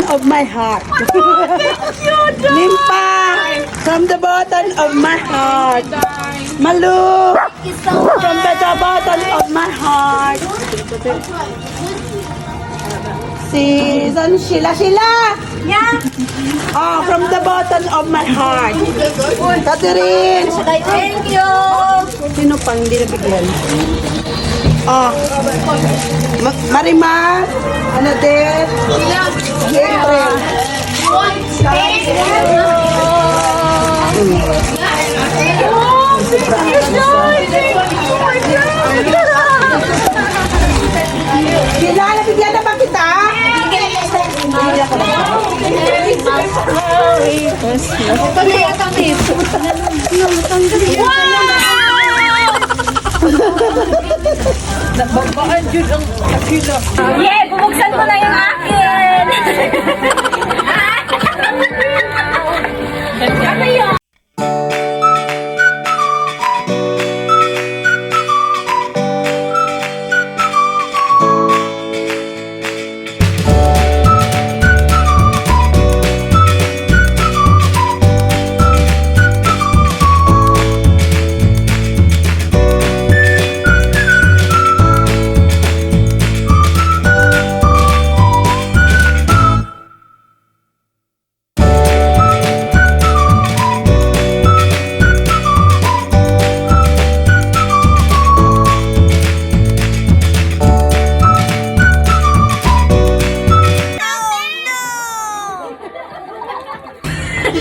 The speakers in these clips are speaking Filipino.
of my heart. Limpa, from the bottom of my heart. Malu, from the bottom of my heart. Season Sheila. Yeah. Oh, from the bottom of my heart. Catherine. Thank you. Sino pang hindi nabigyan? Oh. Marimar. Ano din? April. Sila, nabigyan na ba kita? Yeah, bubuksan ko na yung akin. Ano yun?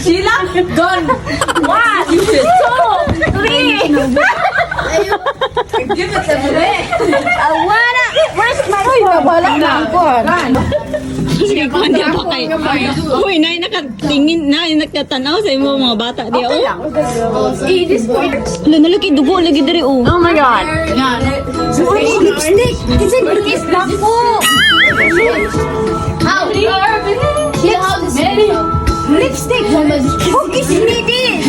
Sheila? Gone. 1, 2, 3. Give it to me. Wanna. Where's my phone? Wala na ako. Sige ko, hindi pa kay. Uy, nay, nakatingin, nay, nakatanaw sa imo mga bata. Di, oh. Wala, nalaki, dugo, lagi dari, oh. Oh my God. Uy, lipstick. Kasi bilis lang po. How? Lipstick. Oh, kiss me din.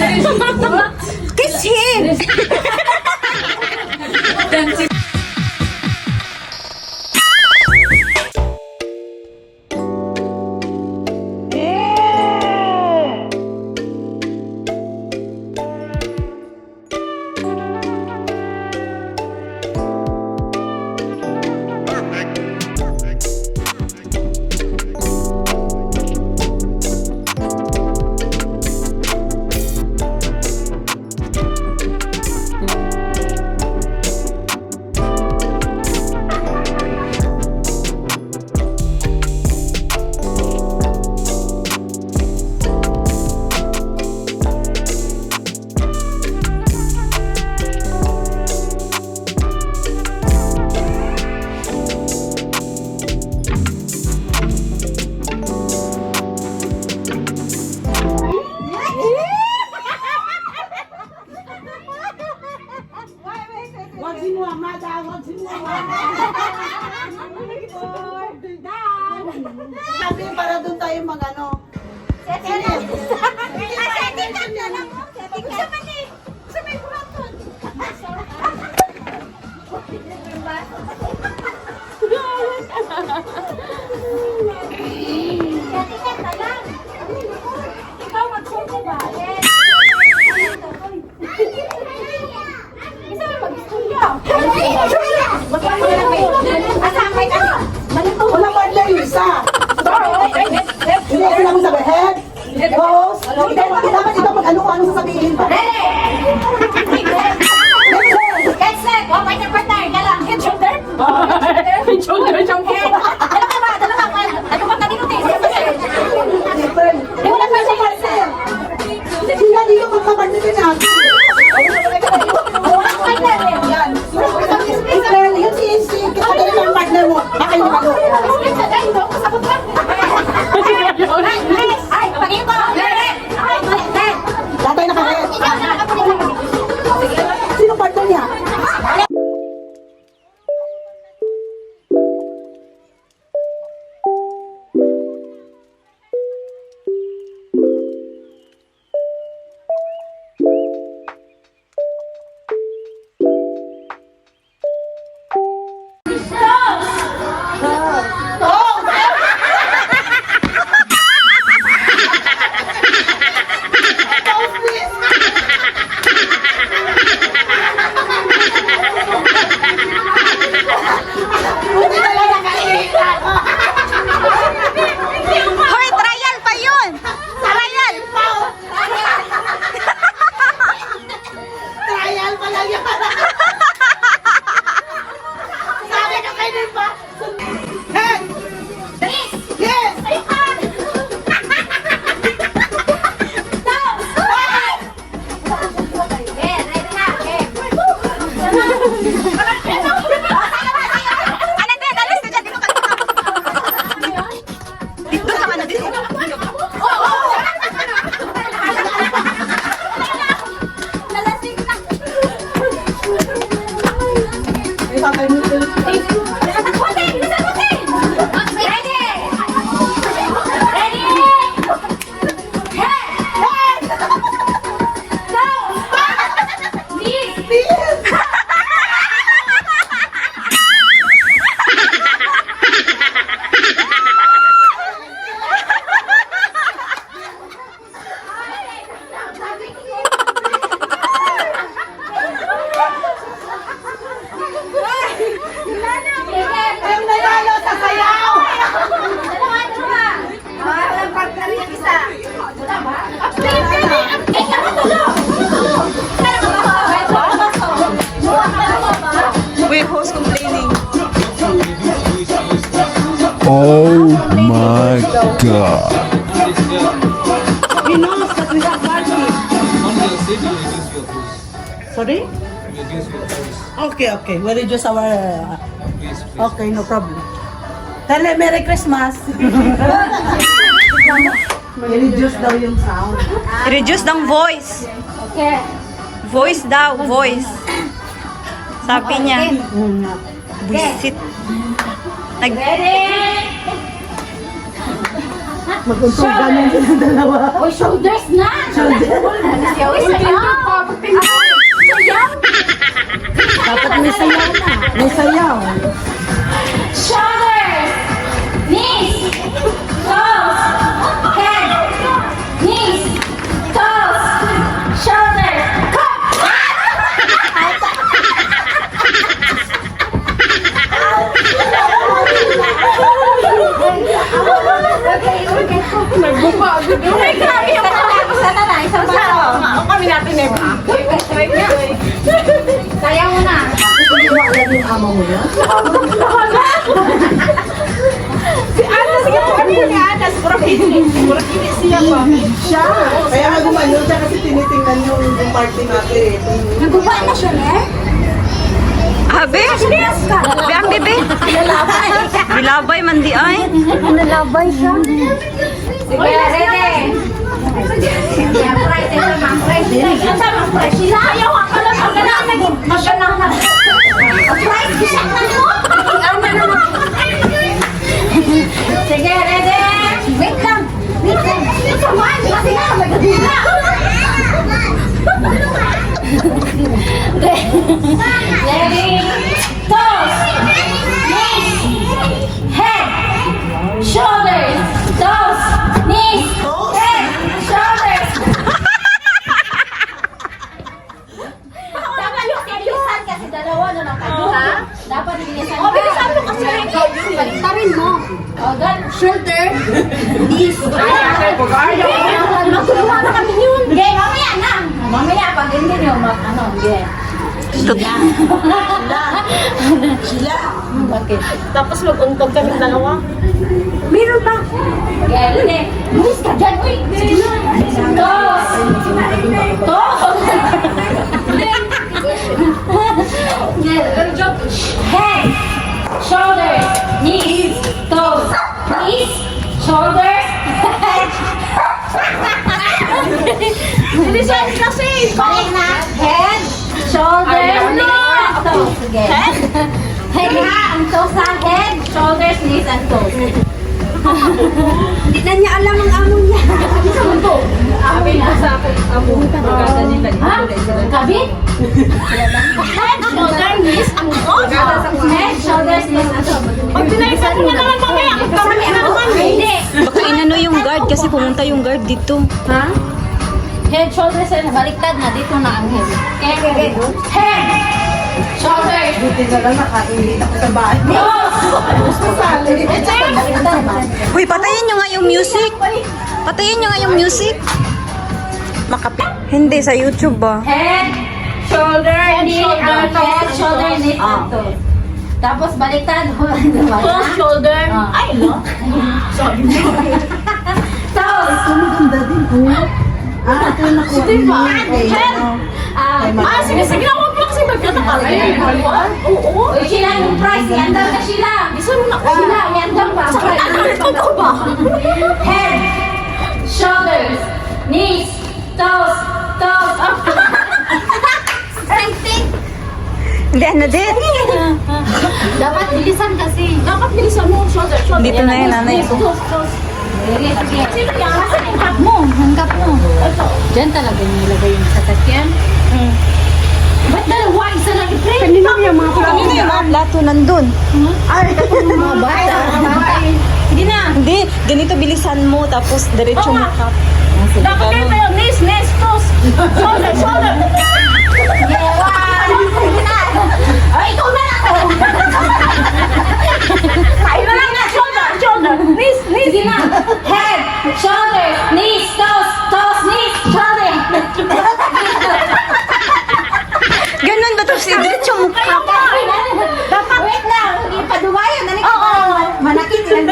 Kiss him. Wag si Muhammad, wag si Muhammad. Sabi para doon tayo mag-ano. Setting ka na lang. Setting ka naman eh. Sa may buraton. Setting ka na lang. Ikaw mag-setting ba? Isa mo mag-istorya. Asakay ka. Wala ba na yung isa? Hindi sila mo sabi, head, nose, dapat ito mag-ano-ano sasabihin ba? Head set. Oh, may partner. Kala, head shoulder. Head shoulder. Dalawa ba? Ano ba kanino tayo? Wala pa siya head set. Sila dito magkapartner din natin. April, yun si kasi yung partner mo, baka yung ano. Ay, pagin ko! Lahat tayo nakaret. Sino partner niya? Oh my god. He knows that we have party. Sorry? Okay. We'll reduce our... Okay, no problem. Tell him Merry Christmas. I-reduce daw yung sound. Reduce ng voice. Okay. Voice daw, voice. Sabi niya. Buisit. Ready? Mag-untugan yan silang dalawa. Uy, shoulders na! Uy, sayaw! Sayaw! Dapat may sayaw na. May sayaw. Shoulders! Knees! Toes! Head! Knees! Toes! Shoulders! Ay, grabe yung isa na, isang baso. Kami natin eh. Sayaw mo na. Alam yung amo mo yan? Si Ana, sige po kami ni Ana. Puro kini siya pa. Siya. Kaya nga gumano siya kasi tinitingnan yung party natin. Naguba na siya, ne? Abe? Be ang bebe. Bilabay man di ay. Nalabay siya. Sige, ready. Ang price, ito ang price. Ang sabi ang price. Sila, ayaw ako lang. Ang ganang maganang na. Ang price, bisak na mo. Sige, ready. Wait lang. Wait lang. Ito man, kasi nga, magagina. Ready. Toes. Knees. Head. Shoulders. Toes. Knees. Head. Shoulders. Dapat bilisan kasi dalawa na nakado, ha? Dapat bilisan. O, bilisan mo kasi rin. Baliktarin mo. O, gan. Shoulder. Knees. Magtulungan na kami yun. Okay, mamaya na. Mamaya, pag hindi nyo, okay. Sila. Okay. Tapos mag-untog kami dalawa. Meron ba? Okay, hindi. Bumis ka dyan, uy. Toes. Toes. Head. Shoulders. Knees. Toes. Knees. Shoulders. Head. Bilisan kasi. Balik na. Head. Shoulders. Knees. Toes. Sige. Head na. Ang toes sa head. Shoulders. Knees and toes. Hindi na niya alam ang amo niya. Sabi na sa akin, amo. Ha? Kabit? Head, shoulder, knees, ang toes. Head, shoulders, knees, ang toes. Pag pinaisan mo na naman mamaya, kami na naman. Hindi. Baka inano yung guard kasi pumunta yung guard dito. Ha? Head, shoulders, and baliktad na. Dito na ang head. Okay. Head, shoulders, Buti na lang nakainit ako sa bahay. toes. Uy, patayin nyo nga yung music. Patayin nyo nga yung music. Makapit. Hindi, sa YouTube ba? Head, shoulder, knee, and head, shoulder, knees, and toes. Tapos baliktad. Toes, shoulder. Ay, no? Toes. Maganda din po. Ito yung nakuha niyo. Head. Sige, huwag mo kasi magkatakal. Oo. Uy, sila yung price. Iandang na sila. Isa mo na. Sila, iandang ba? Ito ba? Head, shoulders, knees, toes, toes. Strengthen. Hindi, ano din? Dapat bilisan kasi. Dapat bilisan mo. Shoulder, shoulder. Dito na yun, nanay ko. Sige, sige. Asan yung cup mo? Ang cup mo. Diyan talaga nilagay yung sasakyan. Ba't dalawa? Isa lang i-play? Kanina yung mga Kanina yung mga plato nandun. Ay, Mga bata. Sige na. Hindi, ganito bilisan mo tapos diretso mo ka. Dapat kayo tayo. Knees, knees, toes. Shoulder, shoulder. Ay, ikaw na lang. Kayo na lang na. Shoulder, shoulder. Knees, knees. Sige na. Head, shoulders, knees, toes, toes, knees, shoulder. Ganun ba tapos diretso mo ka? Dapat. Wait lang. Ipadubayan. Oo. Manakit lang.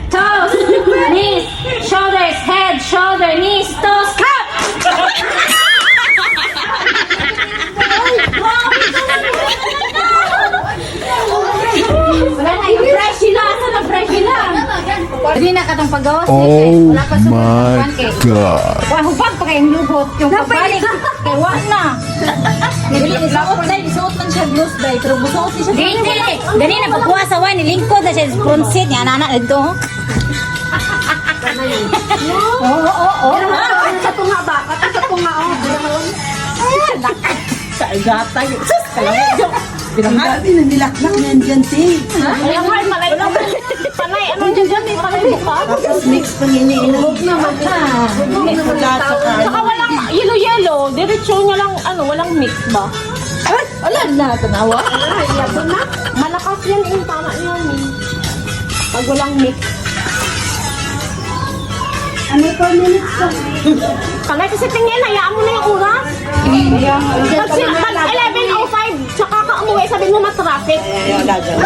Toes, knees, shoulders, head, shoulder, knees, toes, cut! Wala na yung fresh sila. Asa na fresh sila? Hindi na katong pag-gawas. Oh my God. Wah, hubag pa kayong lubot. Yung pagbalik. Kaya wala na. Suot man siya gloves day. Pero busuot siya. Dili. Dali na pagkuha sa wine, nilingkod na siya front seat niya anak dito. Oo. Sa tunga ba? Kata sa tunga o. Sa gata yun. Sus, kaya Pinangati na nilaknak niyan dyan, si. Malay. Panay, ano dyan dyan? Panay buka. Tapos mix pa niya iniinom. Naman na. Saka walang yellow. Diretso niya lang, walang mix ba? Ay, wala na, tanawa. Yato na. Malakas yan yung tama niyan eh. Pag walang mix. Ano pa minutes ka? Kalay kasi tingin, hayaan mo na yung oras. Pag 11:05, tsaka ka umuwi, sabihin mo matraffic. Ayaw, lagyan.